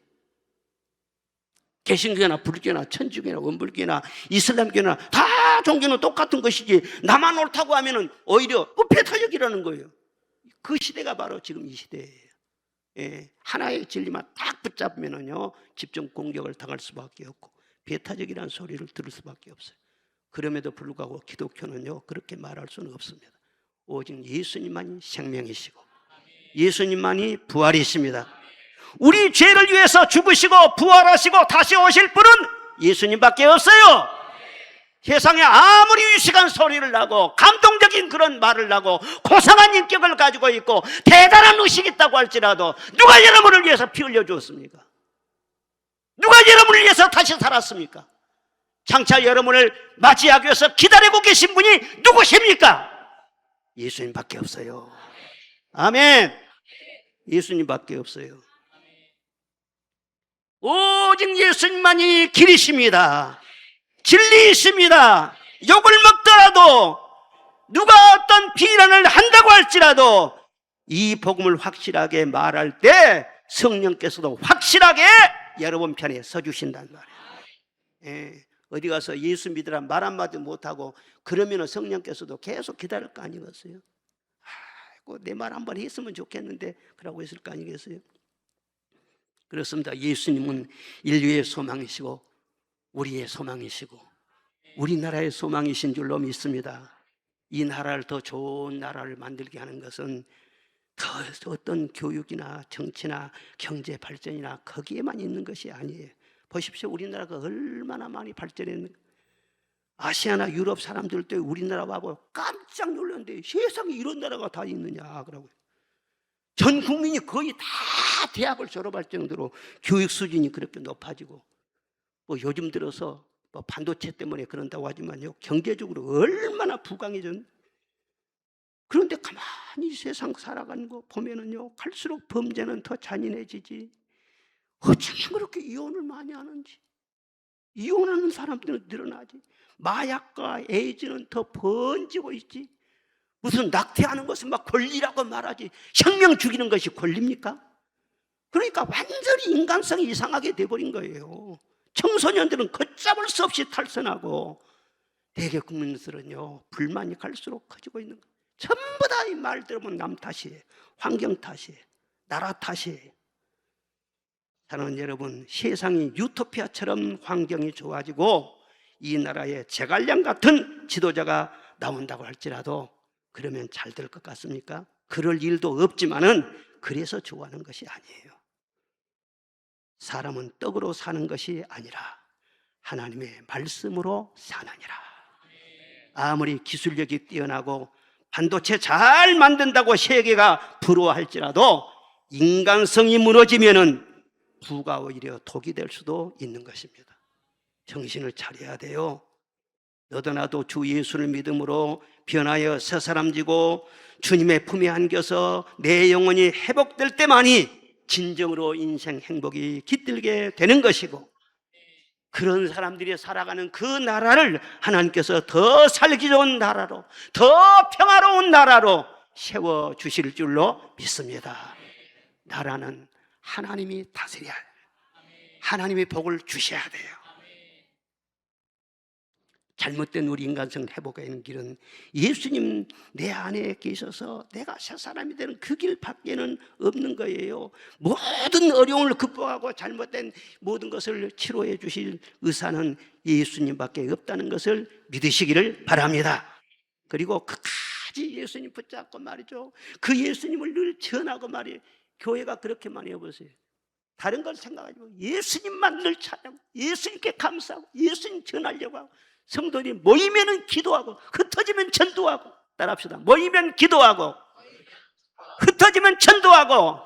개신교나 불교나 천주교나 원불교나 이슬람교나 다 종교는 똑같은 것이지 나만 옳다고 하면은 오히려 배타적이라는 거예요. 그 시대가 바로 지금 이 시대예요. 예, 하나의 진리만 딱 붙잡으면은요 집중 공격을 당할 수밖에 없고 배타적이라는 소리를 들을 수밖에 없어요. 그럼에도 불구하고 기독교는요 그렇게 말할 수는 없습니다. 오직 예수님만이 생명이시고 예수님만이 부활이십니다. 우리 죄를 위해서 죽으시고 부활하시고 다시 오실 분은 예수님밖에 없어요. 세상에 아무리 유식한 소리를 나고 감동적인 그런 말을 하고 고상한 인격을 가지고 있고 대단한 의식이 있다고 할지라도 누가 여러분을 위해서 피 흘려 주었습니까? 누가 여러분을 위해서 다시 살았습니까? 장차 여러분을 맞이하기 위해서 기다리고 계신 분이 누구십니까? 예수님밖에 없어요. 아멘. 예수님밖에 없어요. 오직 예수님만이 길이십니다. 진리이십니다. 욕을 먹더라도 누가 어떤 비난을 한다고 할지라도 이 복음을 확실하게 말할 때 성령께서도 확실하게 여러분 편에 서주신단 말이에요. 예, 어디 가서 예수 믿으라 말 한마디 못하고 그러면 성령께서도 계속 기다릴 거 아니겠어요? 아이고 내 말 한번 했으면 좋겠는데 그러고 있을 거 아니겠어요? 그렇습니다. 예수님은 인류의 소망이시고 우리의 소망이시고 우리나라의 소망이신 줄로 믿습니다. 이 나라를 더 좋은 나라를 만들게 하는 것은 더 어떤 교육이나 정치나 경제 발전이나 거기에만 있는 것이 아니에요. 보십시오. 우리나라가 얼마나 많이 발전했는가. 아시아나 유럽 사람들도 우리나라 와보 깜짝 놀랐는데 세상에 이런 나라가 다 있느냐 그러고요. 전 국민이 거의 다 대학을 졸업할 정도로 교육 수준이 그렇게 높아지고 뭐 요즘 들어서 뭐 반도체 때문에 그런다고 하지만요 경제적으로 얼마나 부강해졌는데 그런데 가만히 이 세상 살아가는 거 보면은요, 갈수록 범죄는 더 잔인해지지. 어쩌면 그렇게 이혼을 많이 하는지. 이혼하는 사람들은 늘어나지. 마약과 에이즈는 더 번지고 있지. 무슨 낙태하는 것은 막 권리라고 말하지. 생명 죽이는 것이 권리입니까? 그러니까 완전히 인간성이 이상하게 돼버린 거예요. 청소년들은 걷잡을 수 없이 탈선하고, 대개 국민들은요, 불만이 갈수록 커지고 있는 거예요. 전부 다 이 말 들으면 남 탓이에요. 환경 탓이에요. 나라 탓이에요. 사랑하는 여러분, 세상이 유토피아처럼 환경이 좋아지고 이 나라에 제갈량 같은 지도자가 나온다고 할지라도 그러면 잘 될 것 같습니까? 그럴 일도 없지만은 그래서 좋아하는 것이 아니에요. 사람은 떡으로 사는 것이 아니라 하나님의 말씀으로 사느니라. 아무리 기술력이 뛰어나고 반도체 잘 만든다고 세계가 부러워할지라도 인간성이 무너지면은 부가 오히려 독이 될 수도 있는 것입니다. 정신을 차려야 돼요. 너도 나도 주 예수를 믿음으로 변하여 새 사람 지고 주님의 품에 안겨서 내 영혼이 회복될 때만이 진정으로 인생 행복이 깃들게 되는 것이고, 그런 사람들이 살아가는 그 나라를 하나님께서 더 살기 좋은 나라로, 더 평화로운 나라로 세워주실 줄로 믿습니다. 나라는 하나님이 다스려야 해요. 하나님의 복을 주셔야 돼요. 잘못된 우리 인간성 회복하는 길은 예수님 내 안에 계셔서 내가 새 사람이 되는 그 길 밖에는 없는 거예요. 모든 어려움을 극복하고 잘못된 모든 것을 치료해 주실 의사는 예수님밖에 없다는 것을 믿으시기를 바랍니다. 그리고 끝까지 예수님 붙잡고 말이죠, 그 예수님을 늘 전하고 말이에요. 교회가 그렇게만 해보세요. 다른 걸 생각하지 말고 예수님만 늘 찬양, 예수님께 감사하고 예수님 전하려고 하고, 성도들이 모이면 기도하고 흩어지면 전도하고, 따라합시다. 모이면 기도하고 흩어지면 전도하고.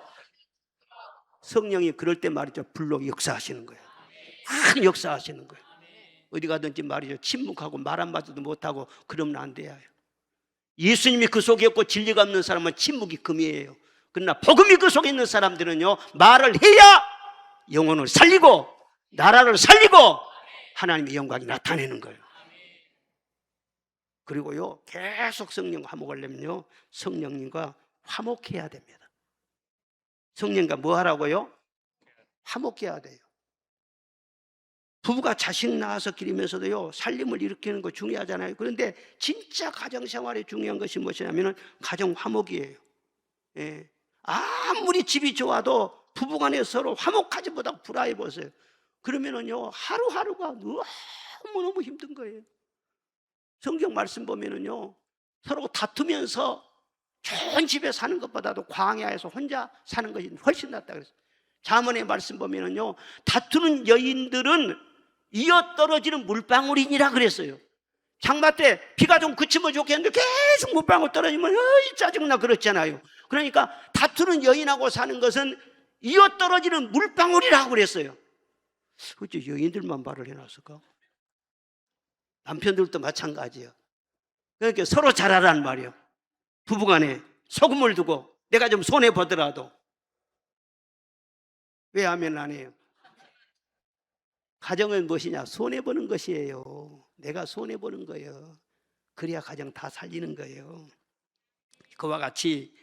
성령이 그럴 때 말이죠, 불로 역사하시는 거예요. 큰 역사하시는 거예요. 어디 가든지 말이죠, 침묵하고 말 한마디도 못하고 그러면 안 돼요. 예수님이 그 속에 없고 진리가 없는 사람은 침묵이 금이에요. 그러나 복음이 그 속에 있는 사람들은요, 말을 해야 영혼을 살리고 나라를 살리고 하나님의 영광이 나타내는 거예요. 그리고요, 계속 성령 화목하려면요, 성령님과 화목해야 됩니다. 성령과 뭐 하라고요? 화목해야 돼요. 부부가 자식 낳아서 기르면서도요, 살림을 일으키는 거 중요하잖아요. 그런데 진짜 가정생활에 중요한 것이 무엇이냐면 가정 화목이에요. 예. 아무리 집이 좋아도 부부간에 서로 화목하지 못하고 불화해 보세요. 그러면은요, 하루하루가 너무너무 힘든 거예요. 성경 말씀 보면은요, 서로 다투면서 좋은 집에 사는 것보다도 광야에서 혼자 사는 것이 훨씬 낫다 그랬어요. 잠언의 말씀 보면은요, 다투는 여인들은 이어 떨어지는 물방울이니라 그랬어요. 장마 때 비가 좀 그치면 좋겠는데 계속 물방울 떨어지면 어이 짜증나 그렇잖아요. 그러니까 다투는 여인하고 사는 것은 이어 떨어지는 물방울이라고 그랬어요. 어째 여인들만 말을 해놨을까? 남편들도 마찬가지예요. 그러니까 서로 잘하라는 말이에요. 부부간에 소금을 두고 내가 좀 손해보더라도. 왜 하면 안 해요? 가정은 무엇이냐? 손해보는 것이에요. 내가 손해보는 거예요. 그래야 가정 다 살리는 거예요. 그와 같이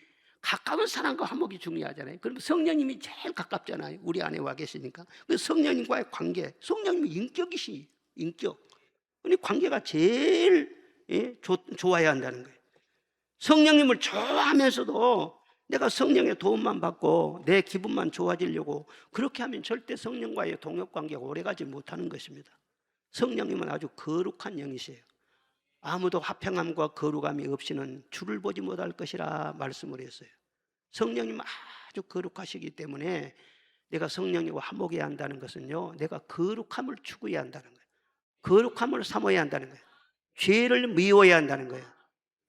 가까운 사람과 화목이 중요하잖아요. 그럼 성령님이 제일 가깝잖아요. 우리 안에 와 계시니까. 그 성령님과의 관계, 성령님이 인격이시, 인격. 이 관계가 제일 좋아야 한다는 거예요. 성령님을 좋아하면서도 내가 성령의 도움만 받고 내 기분만 좋아지려고 그렇게 하면 절대 성령과의 동역관계가 오래가지 못하는 것입니다. 성령님은 아주 거룩한 영이세요. 아무도 화평함과 거룩함이 없이는 주를 보지 못할 것이라 말씀을 했어요. 성령님은 아주 거룩하시기 때문에 내가 성령님과 화목해야 한다는 것은요, 내가 거룩함을 추구해야 한다는 거예요. 거룩함을 삼아야 한다는 거예요. 죄를 미워해야 한다는 거예요.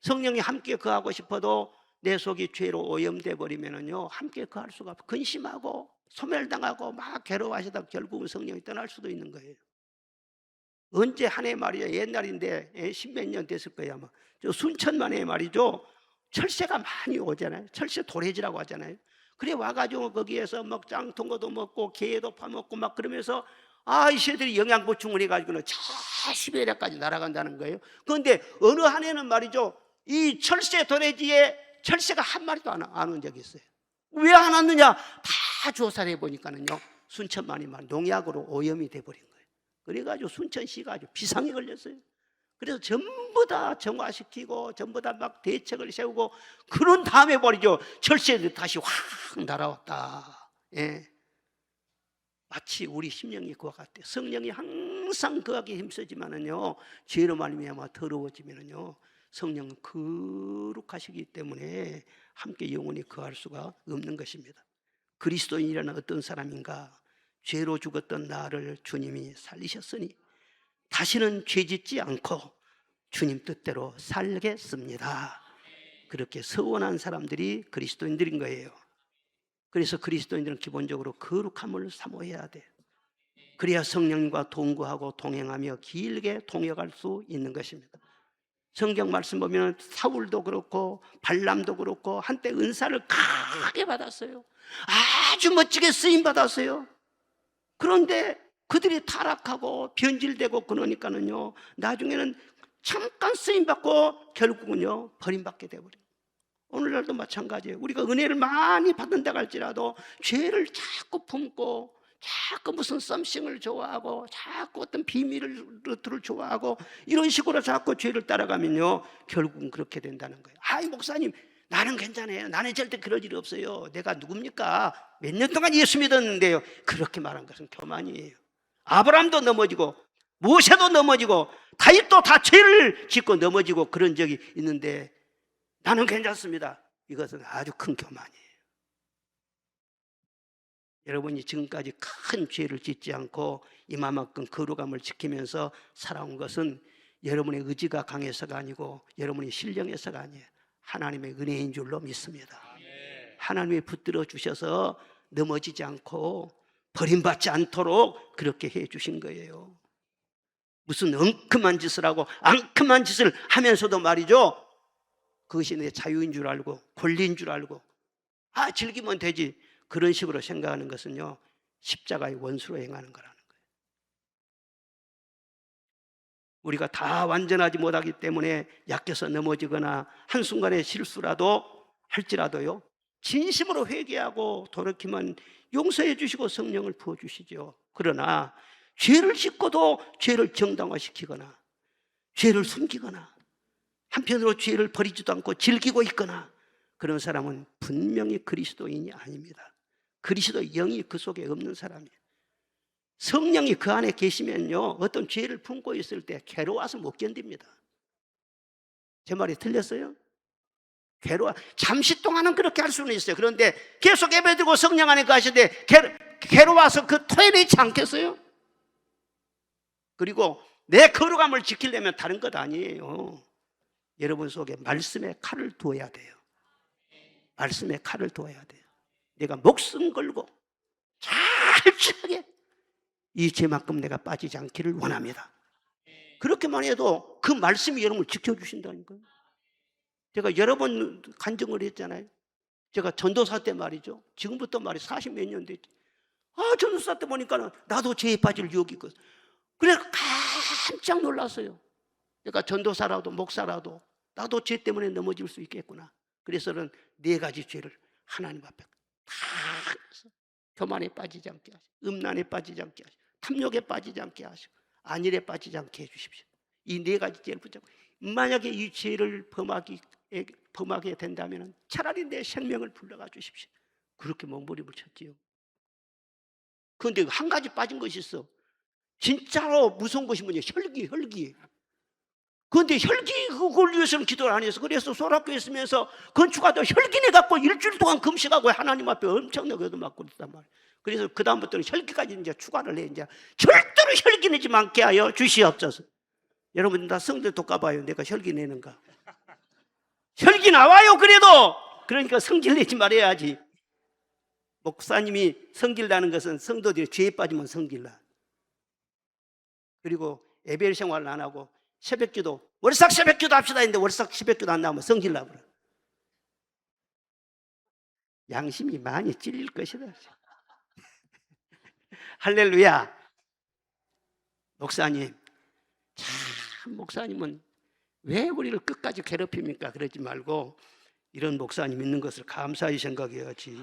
성령이 함께 거하고 싶어도 내 속이 죄로 오염돼 버리면은요, 함께 거할 수가 없고 근심하고 소멸당하고 막 괴로워하시다가 결국은 성령이 떠날 수도 있는 거예요. 언제 한 해 말이야, 옛날인데 십몇 년 됐을 거야 아마. 저 순천 만에 말이죠, 철새가 많이 오잖아요. 철새 도래지라고 하잖아요. 그래 와가지고 거기에서 막 짱통거도 먹고 게도 파먹고 막 그러면서 이 새들이 영양 보충을 해가지고는 저 시베리아까지 날아간다는 거예요. 그런데 어느 한 해는 말이죠, 이 철새 도래지에 철새가 한 마리도 안 온 적이 있어요. 왜 안 왔느냐? 다 조사를 해보니까는요, 순천만이 막 농약으로 오염이 돼버린 거예요. 그래가지고 순천시가 아주 비상이 걸렸어요. 그래서 전부 다 정화시키고 전부 다 막 대책을 세우고 그런 다음에 말이죠, 철새들이 다시 확 날아왔다. 예. 마치 우리 심령이 그와 같아요. 성령이 항상 거하게 힘쓰지만은요, 죄로 말미암아 더러워지면은요, 성령은 거룩하시기 때문에 함께 영원히 거할 수가 없는 것입니다. 그리스도인이라는 어떤 사람인가? 죄로 죽었던 나를 주님이 살리셨으니 다시는 죄짓지 않고 주님 뜻대로 살겠습니다. 그렇게 서원한 사람들이 그리스도인들인 거예요. 그래서 그리스도인들은 기본적으로 거룩함을 사모해야 돼요. 그래야 성령님과 동거하고 동행하며 길게 동역할 수 있는 것입니다. 성경 말씀 보면 사울도 그렇고 발람도 그렇고 한때 은사를 크게 받았어요. 아주 멋지게 쓰임 받았어요. 그런데 그들이 타락하고 변질되고 그러니까는요, 나중에는 잠깐 쓰임 받고 결국은요 버림받게 되어버려요. 오늘날도 마찬가지예요. 우리가 은혜를 많이 받는다 할지라도 죄를 자꾸 품고 자꾸 무슨 썸씽을 좋아하고 자꾸 어떤 비밀을 좋아하고 이런 식으로 자꾸 죄를 따라가면요, 결국은 그렇게 된다는 거예요. 아이 목사님, 나는 괜찮아요. 나는 절대 그럴 일 없어요. 내가 누굽니까? 몇 년 동안 예수 믿었는데요. 그렇게 말한 것은 교만이에요. 아브라함도 넘어지고 모세도 넘어지고 다윗도 다 죄를 짓고 넘어지고 그런 적이 있는데 나는 괜찮습니다. 이것은 아주 큰 교만이에요. 여러분이 지금까지 큰 죄를 짓지 않고 이만큼 거룩함을 지키면서 살아온 것은 여러분의 의지가 강해서가 아니고 여러분의 신령해서가 아니에요. 하나님의 은혜인 줄로 믿습니다. 하나님이 붙들어 주셔서 넘어지지 않고 버림받지 않도록 그렇게 해 주신 거예요. 무슨 엉큼한 짓을 하고 앙큼한 짓을 하면서도 말이죠, 그것이 내 자유인 줄 알고 권리인 줄 알고 즐기면 되지, 그런 식으로 생각하는 것은요, 십자가의 원수로 행하는 거라는 거예요. 우리가 다 완전하지 못하기 때문에 약해서 넘어지거나 한순간의 실수라도 할지라도요, 진심으로 회개하고 돌이키면 용서해 주시고 성령을 부어주시죠. 그러나 죄를 짓고도 죄를 정당화시키거나 죄를 숨기거나 한편으로 죄를 버리지도 않고 즐기고 있거나 그런 사람은 분명히 그리스도인이 아닙니다. 그리스도의 영이 그 속에 없는 사람이에요. 성령이 그 안에 계시면요, 어떤 죄를 품고 있을 때 괴로워서 못 견딥니다. 제 말이 틀렸어요? 잠시 동안은 그렇게 할 수는 있어요. 그런데 계속 예배드리고 성령 안에 가시되 괴로워서 그 토해내지 않겠어요? 그리고 내 거룩함을 지키려면 다른 것 아니에요. 여러분 속에 말씀의 칼을 두어야 돼요. 말씀의 칼을 두어야 돼요. 내가 목숨 걸고 철저하게 이 죄만큼 내가 빠지지 않기를 원합니다. 그렇게만 해도 그 말씀이 여러분을 지켜주신다니까요. 제가 여러 번 간증을 했잖아요. 제가 전도사 때 말이죠, 지금부터 말이 40몇 년 됐지. 전도사 때 보니까는 나도 죄에 빠질 유혹이 있거든. 그래서 깜짝 놀랐어요. 내가 전도사라도 목사라도 나도 죄 때문에 넘어질 수 있겠구나. 그래서는 4가지 죄를 하나님 앞에 다 교만에 빠지지 않게 하시고, 음란에 빠지지 않게 하시고, 탐욕에 빠지지 않게 하시고, 안일에 빠지지 않게 해주십시오. 이 4가지 죄를 붙잡고, 만약에 이 죄를 범하게 된다면 차라리 내 생명을 불러가 주십시오. 그렇게 몸부림을 쳤지요. 그런데 한 가지 빠진 것이 있어. 진짜로 무서운 것이 뭐냐? 혈기. 그런데 혈기 그걸 위해서는 기도를 안 해서, 그래서 소락교에 있으면서 건축하다 혈기내 갖고 일주일 동안 금식하고 하나님 앞에 엄청나게 얻어맞고 있단 말이에요. 그래서 그 다음부터는 혈기까지 이제 추가를 해. 이제 절대로 혈기내지 않게 하여 주시옵소서. 여러분 다 성대 돋가봐요. 내가 혈기 내는가? 혈기 나와요. 그래도 그러니까 성질 내지 말아야지. 목사님이 성질 나는 것은 성도들이 죄에 빠지면 성질 나. 그리고 예배 생활을 안 하고 새벽기도, 월삭 새벽기도 합시다 했는데 월삭 새벽기도 안 나오면 성질 나버려. 양심이 많이 찔릴 것이다. 할렐루야. 목사님, 참 목사님은 왜 우리를 끝까지 괴롭힙니까? 그러지 말고 이런 목사님 있는 것을 감사히 생각해야지.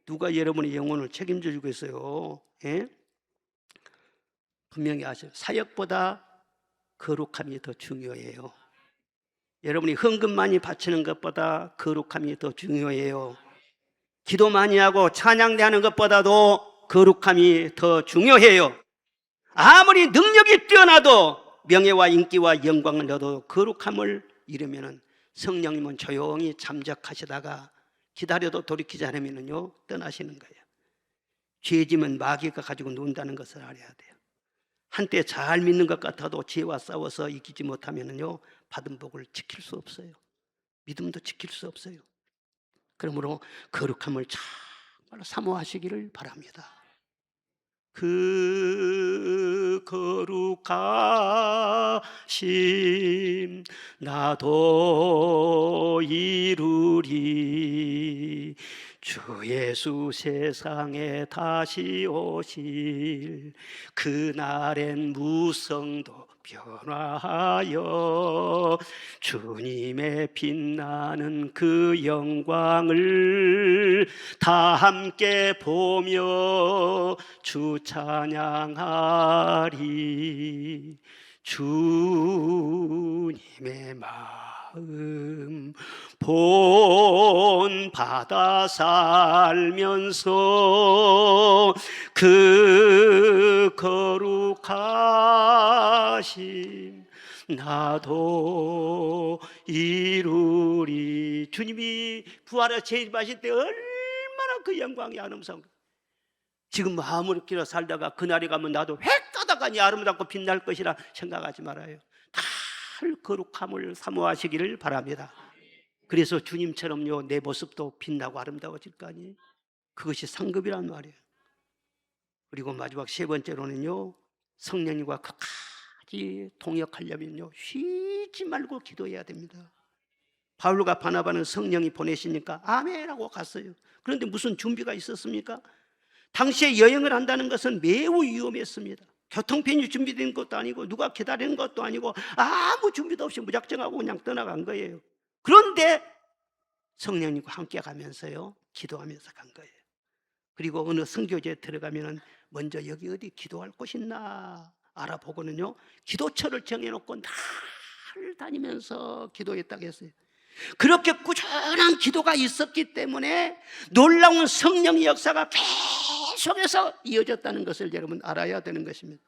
누가 여러분의 영혼을 책임져 주겠어요? 예? 분명히 아세요. 사역보다 거룩함이 더 중요해요. 여러분이 헌금 많이 바치는 것보다 거룩함이 더 중요해요. 기도 많이 하고 찬양대하는 것보다도 거룩함이 더 중요해요. 아무리 능력이 뛰어나도 명예와 인기와 영광을 얻어도 거룩함을 잃으면 성령님은 조용히 잠적하시다가 기다려도 돌이키지 않으면요 떠나시는 거예요. 죄짐은 마귀가 가지고 논다는 것을 알아야 돼요. 한때 잘 믿는 것 같아도 죄와 싸워서 이기지 못하면요 받은 복을 지킬 수 없어요. 믿음도 지킬 수 없어요. 그러므로 거룩함을 정말 사모하시기를 바랍니다. 그 거룩하심 나도 이루리. 주 예수 세상에 다시 오실 그날엔 무성도 변화하여 주님의 빛나는 그 영광을 다 함께 보며 주 찬양하리. 주님의 마음 본받아 살면서 그 거룩하심 나도 이루리. 주님이 부활에 재림하실 때 얼마나 그 영광이 아름다운가. 지금 아무렇게나 살다가 그날이 가면 나도 획가닥하니 아름답고 빛날 것이라 생각하지 말아요. 다 거룩함을 사모하시기를 바랍니다. 그래서 주님처럼요 내 모습도 빛나고 아름다워질 거 아니에요. 그것이 상급이란 말이에요. 그리고 마지막 세 번째로는요 성령님과 끝까지 동역하려면요 쉬지 말고 기도해야 됩니다. 바울과 바나바는 성령이 보내시니까 아멘하고 갔어요. 그런데 무슨 준비가 있었습니까? 당시에 여행을 한다는 것은 매우 위험했습니다. 교통편이 준비된 것도 아니고 누가 기다리는 것도 아니고 아무 준비도 없이 무작정하고 그냥 떠나간 거예요. 그런데 성령님과 함께 가면서요 기도하면서 간 거예요. 그리고 어느 선교지에 들어가면은 먼저 여기 어디 기도할 곳 있나 알아보고는요 기도처를 정해놓고 날 다니면서 기도했다고 했어요. 그렇게 꾸준한 기도가 있었기 때문에 놀라운 성령의 역사가 계속해서 이어졌다는 것을 여러분 알아야 되는 것입니다.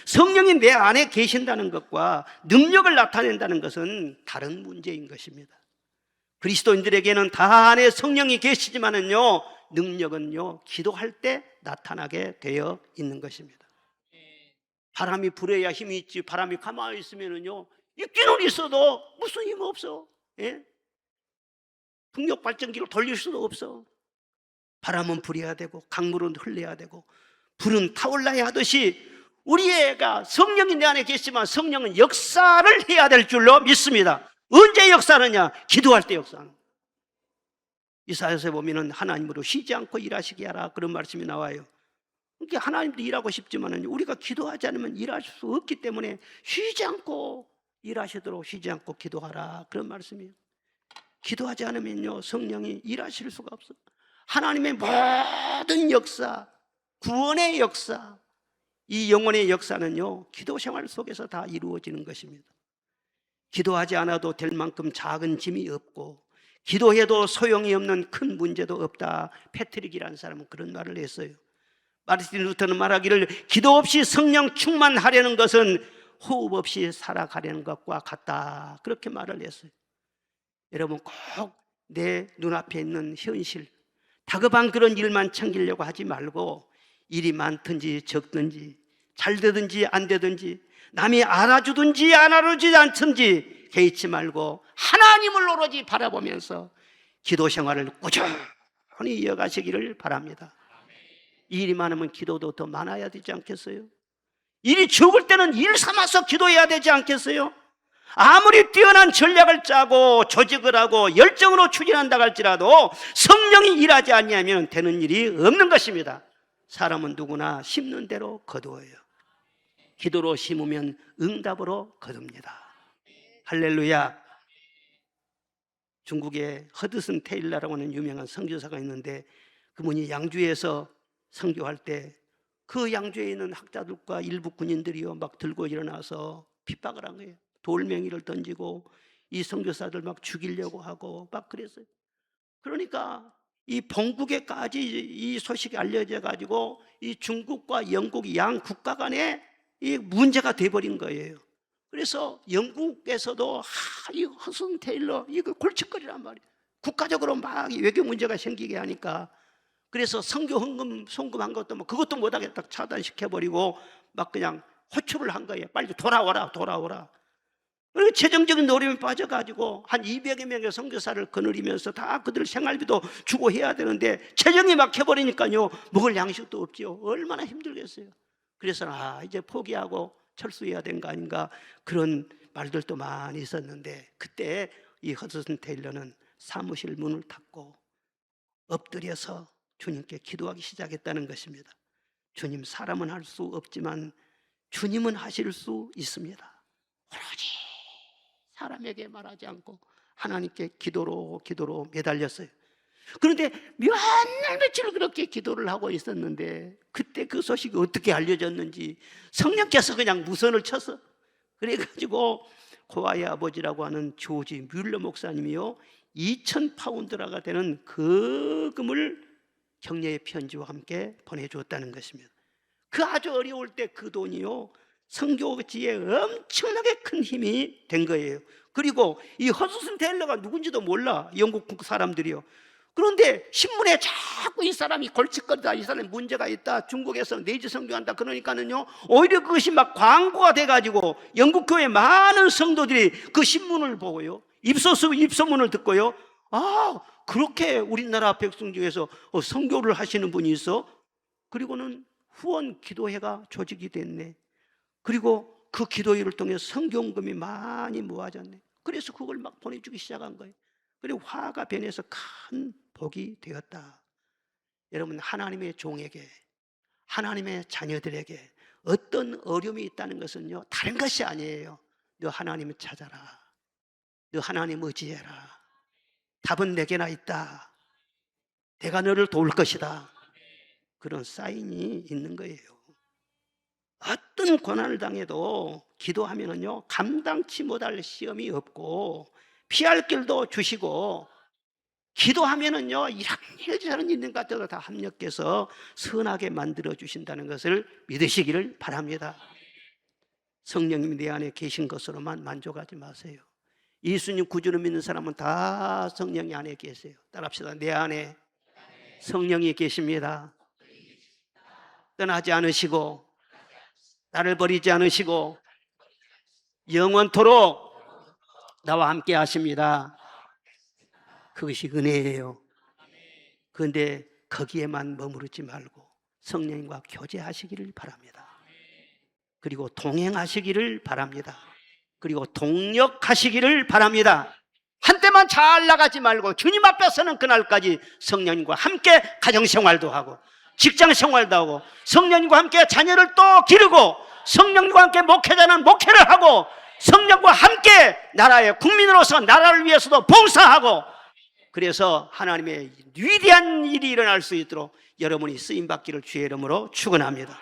성령이 내 안에 계신다는 것과 능력을 나타낸다는 것은 다른 문제인 것입니다. 그리스도인들에게는 다 안에 성령이 계시지만은요 능력은요 기도할 때 나타나게 되어 있는 것입니다. 바람이 불어야 힘이 있지 바람이 가만히 있으면은요 있기는 있어도 무슨 힘 없어. 예? 풍력 발전기를 돌릴 수도 없어. 바람은 불어야 되고 강물은 흘러야 되고 불은 타올라야 하듯이 우리 애가 성령이 내 안에 계시지만 성령은 역사를 해야 될 줄로 믿습니다. 언제 역사하느냐? 기도할 때 역사하는. 이사야서에 보면은 하나님으로 쉬지 않고 일하시게 하라 그런 말씀이 나와요. 그러니까 하나님도 일하고 싶지만 우리가 기도하지 않으면 일할 수 없기 때문에 쉬지 않고 일하시도록 쉬지 않고 기도하라 그런 말씀이에요. 기도하지 않으면요 성령이 일하실 수가 없어요. 하나님의 모든 역사, 구원의 역사, 이 영혼의 역사는요 기도 생활 속에서 다 이루어지는 것입니다. 기도하지 않아도 될 만큼 작은 짐이 없고 기도해도 소용이 없는 큰 문제도 없다. 패트릭이라는 사람은 그런 말을 했어요. 마르틴 루터는 말하기를 기도 없이 성령 충만하려는 것은 호흡 없이 살아가려는 것과 같다 그렇게 말을 했어요. 여러분 꼭 내 눈앞에 있는 현실 다급한 그런 일만 챙기려고 하지 말고 일이 많든지 적든지 잘 되든지 안 되든지 남이 알아주든지 안 알아주지 않든지 개의치 말고 하나님을 오로지 바라보면서 기도 생활을 꾸준히 이어가시기를 바랍니다. 일이 많으면 기도도 더 많아야 되지 않겠어요? 일이 적을 때는 일 삼아서 기도해야 되지 않겠어요? 아무리 뛰어난 전략을 짜고 조직을 하고 열정으로 추진한다 할지라도 성령이 일하지 않으면 되는 일이 없는 것입니다. 사람은 누구나 심는 대로 거두어요. 기도로 심으면 응답으로 거둡니다. 할렐루야. 중국에 허드슨 테일러라고 하는 유명한 선교사가 있는데, 그분이 양주에서 선교할 때 그 양주에 있는 학자들과 일부 군인들이요 막 들고 일어나서 핍박을 한 거예요. 돌멩이를 던지고 이 선교사들 막 죽이려고 하고 막 그랬어요. 그러니까 이 본국에까지 이 소식이 알려져 가지고 이 중국과 영국 양 국가 간에 이 문제가 돼버린 거예요. 그래서 영국에서도 이 허슨 테일러 이거 골칫거리란 말이에요. 국가적으로 막 외교 문제가 생기게 하니까. 그래서 선교 헌금 송금한 것도 뭐 그것도 못하게 딱 차단시켜버리고 막 그냥 호출을 한 거예요. 빨리 돌아오라. 그리고 재정적인 어려움에 빠져가지고 한 200여 명의 선교사를 거느리면서 다 그들 생활비도 주고 해야 되는데 재정이 막혀버리니까요 먹을 양식도 없지요. 얼마나 힘들겠어요. 그래서 이제 포기하고 철수해야 된 거 아닌가, 그런 말들도 많이 있었는데, 그때 이 허드슨 테일러는 사무실 문을 닫고 엎드려서 주님께 기도하기 시작했다는 것입니다. 주님, 사람은 할 수 없지만 주님은 하실 수 있습니다. 오로지 사람에게 말하지 않고 하나님께 기도로 매달렸어요. 그런데 몇 날 며칠 그렇게 기도를 하고 있었는데, 그때 그 소식이 어떻게 알려졌는지 성령께서 그냥 무선을 쳐서, 그래가지고 고아의 아버지라고 하는 조지 뮬러 목사님이요 2,000파운드라가 되는 그 금을 격려의 편지와 함께 보내주었다는 것입니다. 그 아주 어려울 때 그 돈이요 선교지에 엄청나게 큰 힘이 된 거예요. 그리고 이 허드슨 테일러가 누군지도 몰라, 영국 사람들이요. 그런데 신문에 자꾸 이 사람이 골칫거리다, 이 사람이 문제가 있다, 중국에서 내지 선교한다 그러니까는요 오히려 그것이 막 광고가 돼가지고 영국 교회 많은 성도들이 그 신문을 보고요 입소문을 듣고요, 그렇게 우리나라 백성 중에서 선교를 하시는 분이 있어? 그리고는 후원 기도회가 조직이 됐네. 그리고 그 기도회를 통해 선교금이 많이 모아졌네. 그래서 그걸 막 보내주기 시작한 거예요. 그리고 화가 변해서 큰 복이 되었다. 여러분, 하나님의 종에게, 하나님의 자녀들에게 어떤 어려움이 있다는 것은요 다른 것이 아니에요. 너 하나님을 찾아라. 너 하나님 의지해라. 답은 내게나 있다. 내가 너를 도울 것이다. 그런 사인이 있는 거예요. 어떤 고난을 당해도 기도하면은요 감당치 못할 시험이 없고 피할 길도 주시고, 기도하면은요 이런 일 저런 일인 것 같아도 다 합력해서 선하게 만들어 주신다는 것을 믿으시기를 바랍니다. 성령님이 내 안에 계신 것으로만 만족하지 마세요. 예수님 구주를 믿는 사람은 다 성령이 안에 계세요. 따라합시다. 내 안에 성령이 계십니다. 떠나지 않으시고 나를 버리지 않으시고 영원토록 나와 함께 하십니다. 그것이 은혜예요. 그런데 거기에만 머무르지 말고 성령님과 교제하시기를 바랍니다. 그리고 동행하시기를 바랍니다. 그리고 동력하시기를 바랍니다. 한때만 잘 나가지 말고 주님 앞에 서는 그날까지 성령님과 함께 가정생활도 하고 직장생활도 하고 성령님과 함께 자녀를 또 기르고 성령님과 함께 목회자는 목회를 하고 성령과 함께 나라의 국민으로서 나라를 위해서도 봉사하고, 그래서 하나님의 위대한 일이 일어날 수 있도록 여러분이 쓰임받기를 주의 이름으로 축원합니다.